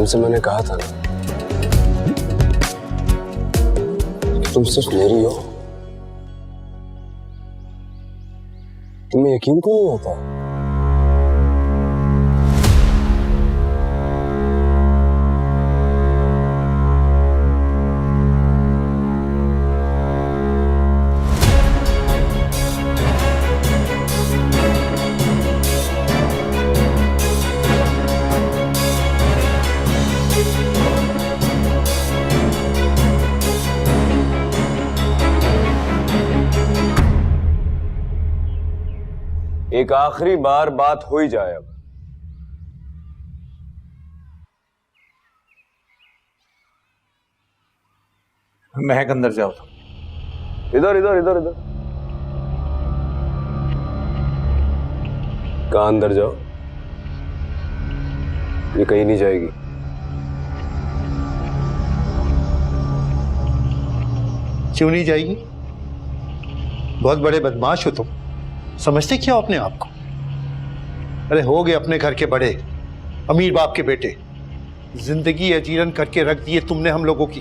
तुमसे मैंने कहा था ना, तुम सिर्फ मेरी हो। तुम्हें यकीन क्यों नहीं होता? एक आखिरी बार बात हो ही जाए अब। महक अंदर जाओ। इधर इधर इधर इधर। कहां अंदर जाओ? ये कहीं नहीं जाएगी। क्यों नहीं जाएगी? बहुत बड़े बदमाश हो तुम। समझते क्या हो अपने आप को? अरे हो गए अपने घर के बड़े, अमीर बाप के बेटे। जिंदगी अजीरन करके रख दिए तुमने हम लोगों की।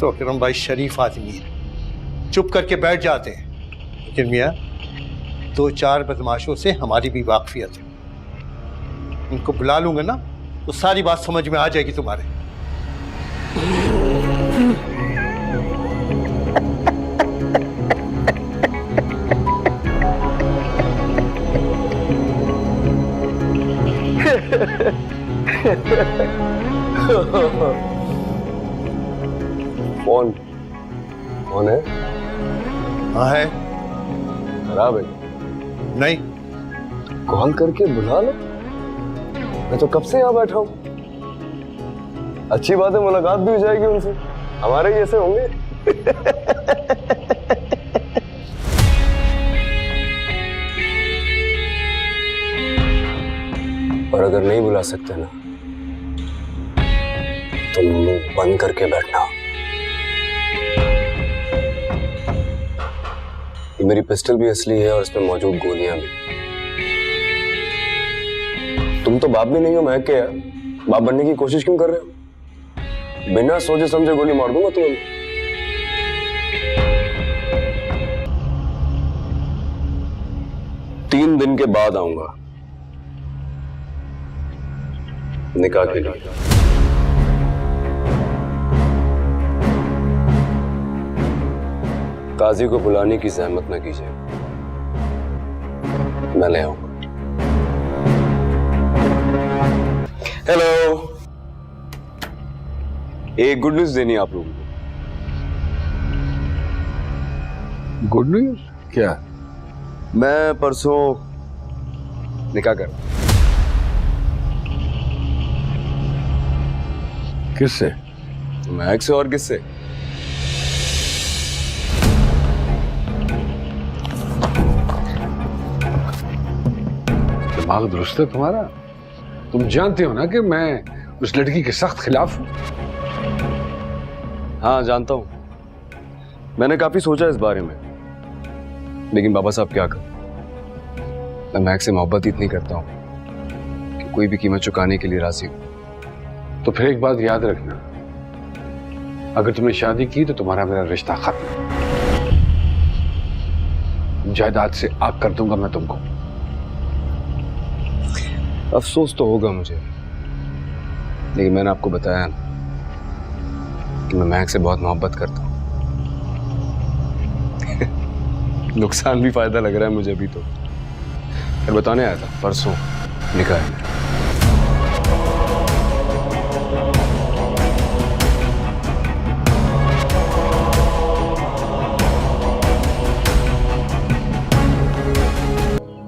तो अकरम भाई शरीफ आदमी है, चुप करके बैठ जाते हैं। लेकिन मियाँ, 2-4 बदमाशों से हमारी भी वाकफियत है। उनको बुला लूंगा ना तो सारी बात समझ में आ जाएगी तुम्हारे। फोन कौन है? हाँ है। खराब है? नहीं। कॉल करके बुला लो। मैं तो कब से यहाँ बैठा हूँ। अच्छी बात है, मुलाकात भी हो जाएगी उनसे। हमारे जैसे होंगे। और अगर नहीं बुला सकते ना, तो मुंह बंद करके बैठना। मेरी पिस्टल भी असली है और इसमें मौजूद गोलियां भी। तुम तो बाप भी नहीं हो महक के यार। बाप बनने की कोशिश क्यों कर रहे हो? बिना सोचे समझे गोली मार दूंगा तुम्हें। 3 दिन के बाद आऊंगा निकाह के लिए। काजी को बुलाने की जहमत न कीजिए, मैं ले आऊंगा। हेलो, एक गुड न्यूज देनी आप लोगों को। गुड न्यूज क्या? मैं परसों निकाह कर। किससे? महक से। और किससे? दिमाग दुरुस्त है तुम्हारा? तुम जानते हो ना कि मैं उस लड़की के सख्त खिलाफ हूं। हाँ जानता हूं। मैंने काफी सोचा इस बारे में, लेकिन बाबा साहब क्या करूं। मैं महक से मोहब्बत इतनी करता हूं कि कोई भी कीमत चुकाने के लिए राजी हूं। तो फिर एक बात याद रखना, अगर तुमने शादी की तो तुम्हारा मेरा रिश्ता खत्म। जायदाद से आग कर दूंगा मैं तुमको। अफसोस तो होगा मुझे, लेकिन मैंने आपको बताया ना कि मैं महक से बहुत मोहब्बत करता हूं। नुकसान भी फायदा लग रहा है मुझे अभी तो। फिर बताने आया था, परसों निकाह है मेरा।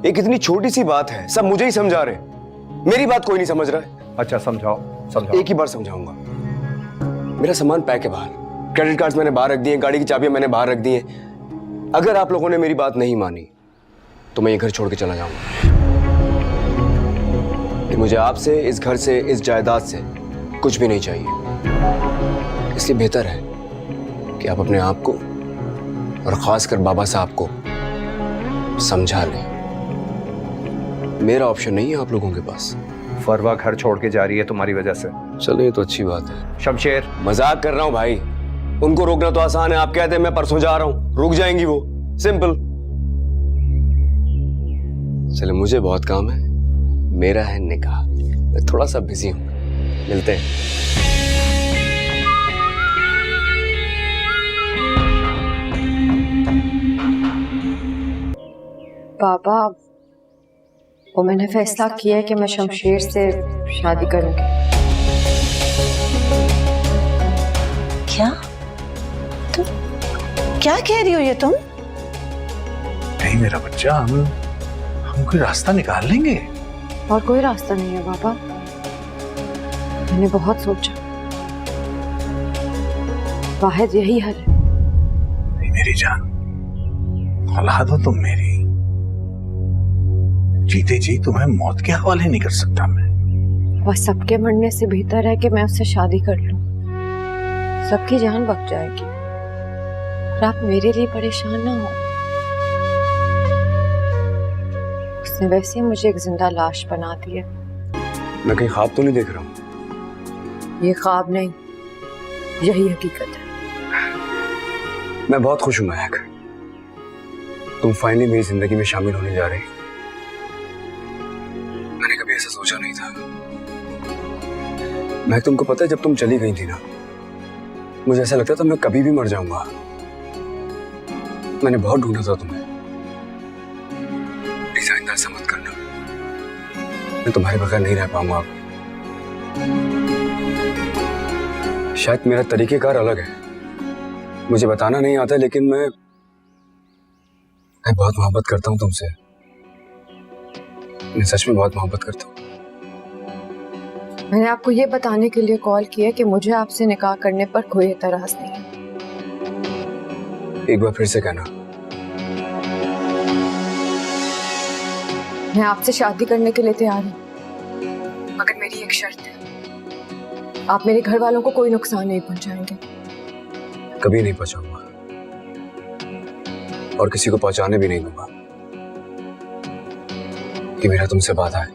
एक इतनी छोटी सी बात है, सब मुझे ही समझा रहे, मेरी बात कोई नहीं समझ रहा है। अच्छा समझाओ समझाओ। एक ही बार समझाऊंगा। मेरा सामान पैक है बाहर, क्रेडिट कार्ड्स मैंने बाहर रख दिए, गाड़ी की चाबियां मैंने बाहर रख दी हैं। अगर आप लोगों ने मेरी बात नहीं मानी तो मैं ये घर छोड़ के चला जाऊंगा। कि मुझे आपसे, इस घर से, इस जायदाद से कुछ भी नहीं चाहिए। इसलिए बेहतर है कि आप अपने आप को और खासकर बाबा साहब को समझा लें। मेरा ऑप्शन नहीं है आप लोगों के पास। फरवा घर छोड़ के जा रही है तुम्हारी वजह से। चलो ये तो अच्छी बात है। शमशेर, मजाक कर रहा हूँ भाई, उनको रोकना तो आसान है। आप कहते हैं मैं परसों जा रहा हूँ, रुक जाएंगी वो, सिंपल। चले मुझे बहुत काम है, मेरा है निकाह, मैं थोड़ा सा बिजी हूँ, मिलते हैं। पापा, वो मैंने फैसला किया है कि मैं शमशेर से शादी करूंगी। क्या? तुम क्या कह रही हो ये तुम? नहीं मेरा बच्चा, हम कोई रास्ता निकाल लेंगे। और कोई रास्ता नहीं है पापा, मैंने बहुत सोचा, वाहिद यही हल है। नहीं मेरी जान, औलाद हो तुम मेरी, जीते जी तुम्हें मौत के हवाले नहीं कर सकता मैं। वह सबके मरने से बेहतर है कि मैं उससे शादी कर लूं, सबकी जान बच जाएगी और आप मेरे लिए परेशान ना हो। उसने वैसे ही मुझे एक जिंदा लाश बना दी है। मैं कहीं ख्वाब तो नहीं देख रहा हूँ? ये ख्वाब नहीं, यही हकीकत है। मैं बहुत खुश हूँ महक, तुम फाइनली मेरी जिंदगी में शामिल होने जा रही। मैंने कभी ऐसा सोचा नहीं था। महक, तुमको पता है जब तुम चली गई थी ना, मुझे ऐसा लगता था मैं कभी भी मर जाऊंगा। मैंने बहुत ढूंढा था तुम्हें। प्लीज आइंदा ऐसा मत करना, मैं तुम्हारे बगैर नहीं रह पाऊंगा अब। शायद मेरा तरीकेकार अलग है, मुझे बताना नहीं आता, लेकिन मैं बहुत मोहब्बत करता हूँ तुमसे। मैं सच में बहुत मोहब्बत करता हूँ। मैंने आपको ये बताने के लिए कॉल किया कि मुझे आपसे निकाह करने पर कोई एतराज नहीं है। एक बार फिर से कहना। मैं आपसे शादी करने के लिए तैयार हूँ, मगर मेरी एक शर्त है, आप मेरे घर वालों को कोई नुकसान नहीं पहुंचाएंगे। कभी नहीं पहुंचाऊंगा और किसी को पहुंचाने भी नहीं दूंगा। कि मेरा तुमसे वादा है,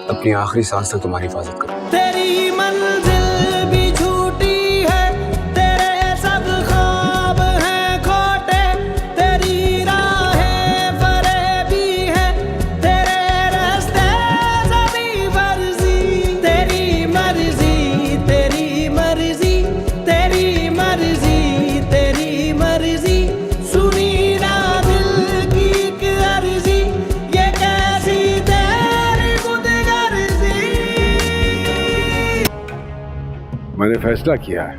अपनी आखिरी सांस तक तुम्हारी हिफाजत करूं। तेरी मंजिल भी झूठी है, तेरे सब ख्वाब हैं खोटे, तेरी राहें फरेबी हैं, तेरे रास्ते सभी फर्जी। तेरी मर्जी, तेरी मर्जी, तेरी मर्जी, तेरी मर्जी, सुनी ना दिल की एक अर्जी, ये कैसी तेरी खुदगर्जी। मैंने फैसला किया है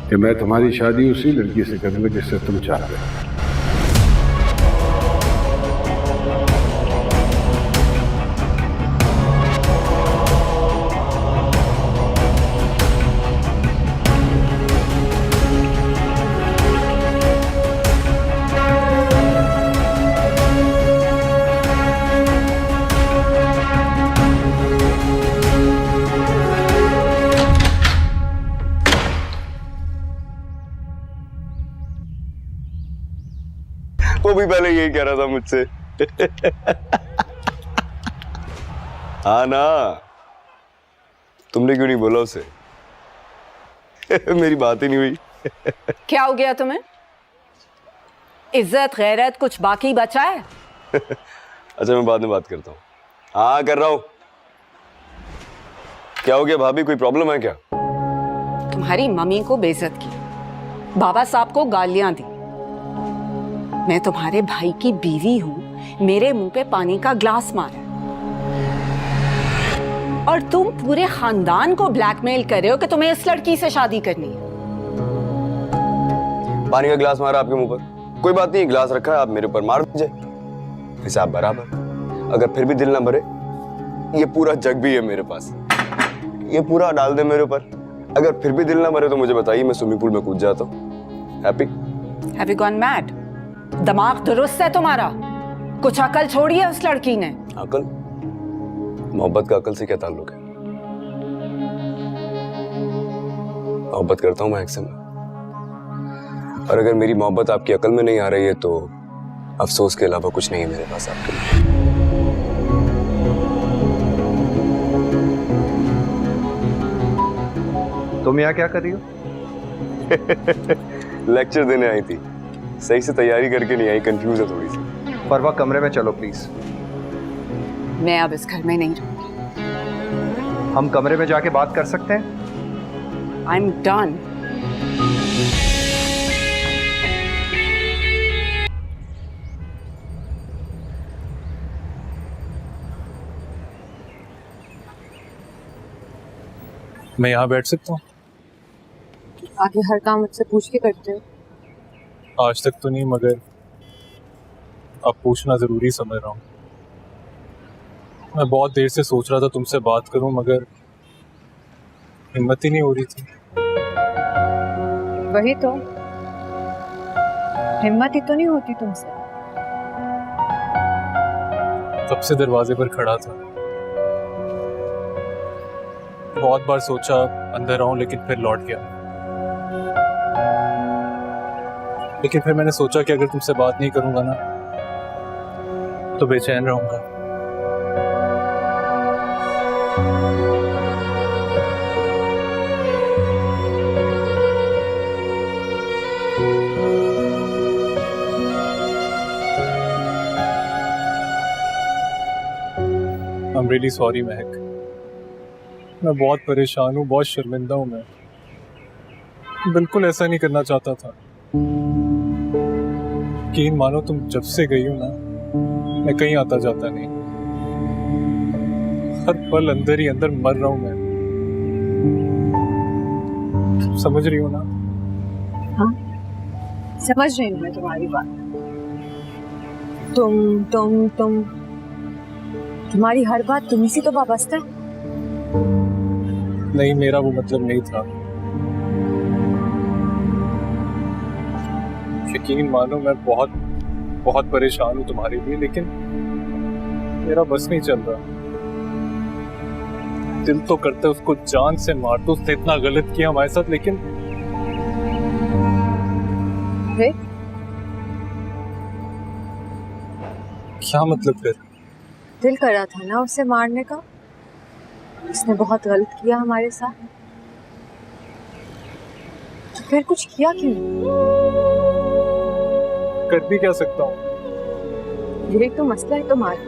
कि मैं तुम्हारी शादी उसी लड़की से करूंगा जिससे तुम चाहते हो। वो भी पहले यही कह रहा था मुझसे। हाँ ना, तुमने क्यों नहीं बोला उसे? मेरी बात ही नहीं हुई। क्या हो गया तुम्हें? इज्जत गैरत कुछ बाकी बचा है? अच्छा मैं बाद में बात करता हूँ। हाँ कर रहा हूँ। क्या हो गया भाभी, कोई प्रॉब्लम है क्या? तुम्हारी मम्मी को बेइज्जत की, बाबा साहब को गालियां दी। मैं तुम्हारे भाई की बीवी हूं, मेरे मुंह पे पानी का ग्लास मारा और तुम पूरे खानदान को ब्लैकमेल कर रहे हो कि तुम्हें इस लड़की से शादी करनी है। पानी का ग्लास मारा आपके मुंह पर? कोई बात नहीं, ग्लास रखा है, आप मेरे ऊपर मार दीजिए, हिसाब बराबर। अगर फिर भी दिल ना भरे, ये पूरा जग भी है मेरे पास, ये पूरा डाल दे मेरे ऊपर। अगर फिर भी दिल ना भरे तो मुझे बताइए, मैं स्विमिंग पूल में कूद जाता हूँ। Happy? Have you gone mad? दिमाग दुरुस्त है तुम्हारा? कुछ अकल छोड़ी है उस लड़की ने? अकल? मोहब्बत का अकल से क्या ताल्लुक है? मोहब्बत करता हूँ मैं एक से, और अगर मेरी मोहब्बत आपकी अकल में नहीं आ रही है तो अफसोस के अलावा कुछ नहीं है मेरे पास आपके लिए। तुम यहाँ क्या कर रही हो? लेक्चर देने आई थी, सही से तैयारी करके नहीं आई, कंफ्यूज है थोड़ी सी। परवा कमरे में चलो प्लीज। मैं अब इस घर में नहीं रहूंगी। हम कमरे में जाके बात कर सकते हैं? I am done. मैं यहाँ बैठ सकता हूँ? आगे हर काम मुझसे पूछ के करते हो। आज तक तो नहीं, मगर अब पूछना जरूरी समझ रहा हूँ। मैं बहुत देर से सोच रहा था तुमसे बात करूं, मगर हिम्मत ही नहीं हो रही थी। वही तो, हिम्मत ही तो नहीं होती तुमसे। तब से दरवाजे पर खड़ा था, बहुत बार सोचा अंदर आऊं, लेकिन फिर लौट गया। लेकिन फिर मैंने सोचा कि अगर तुमसे बात नहीं करूंगा ना तो बेचैन रहूंगा। I'm really sorry महक, मैं बहुत परेशान हूँ, बहुत शर्मिंदा हूँ। मैं बिल्कुल ऐसा नहीं करना चाहता था। यकीन मानो तुम जब से गई हो ना, मैं कहीं आता जाता नहीं। हर पल अंदर ही अंदर मर रहा हूँ मैं। समझ रही हो ना? हाँ, समझ रही हूँ मैं तुम्हारी बात। तुम्हारी हर बात तुम्ही से तो वाबस्ता है। नहीं, मेरा वो मतलब नहीं था। यकीन मानो मैं बहुत बहुत परेशान हूँ तुम्हारे लिए, लेकिन मेरा बस नहीं चल रहा। दिल तो करता है उसको जान से मार दो, उसने इतना गलत किया हमारे साथ, लेकिन क्या मतलब फिर? दिल कर रहा था ना उसे मारने का। उसने बहुत गलत किया हमारे साथ, तो फिर कुछ किया क्यों? कर भी क्या सकता हूँ? यही तो मसला है तुम्हारा,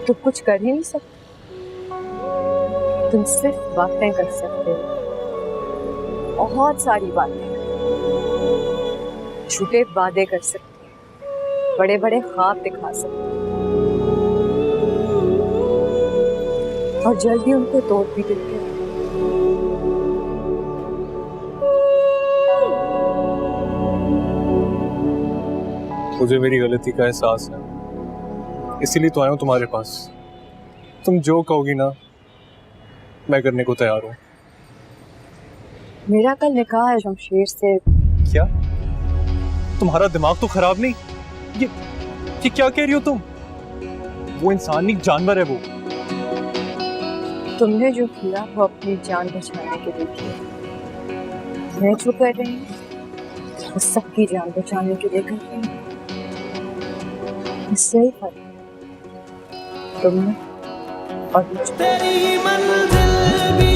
तुम कुछ कर ही नहीं सकते। तुम सिर्फ बातें कर सकते हो, बहुत सारी बातें। झूठे वादे कर सकते हो, बड़े बड़े ख्वाब दिखा सकते हो, और जल्दी उनको तोड़ भी देते हो। मुझे मेरी गलती का एहसास है, इसीलिए तो आया हूँ तुम्हारे पास। तुम जो कहोगी ना, मैं करने को तैयार हूँ। मेरा कल निकाह है शमशेर से। क्या? तुम्हारा दिमाग तो खराब नहीं? ये क्या कह रही हो तुम? वो इंसान नहीं, जानवर है वो। तुमने जो किया वो अपनी जान बचाने के लिए किया। मैं जो कर रही हूँ वो सबकी जान बचाने के लिए कर रही हूँ। इससे ही फर्क तुमने और मुझ में। तेरी मंजिल भी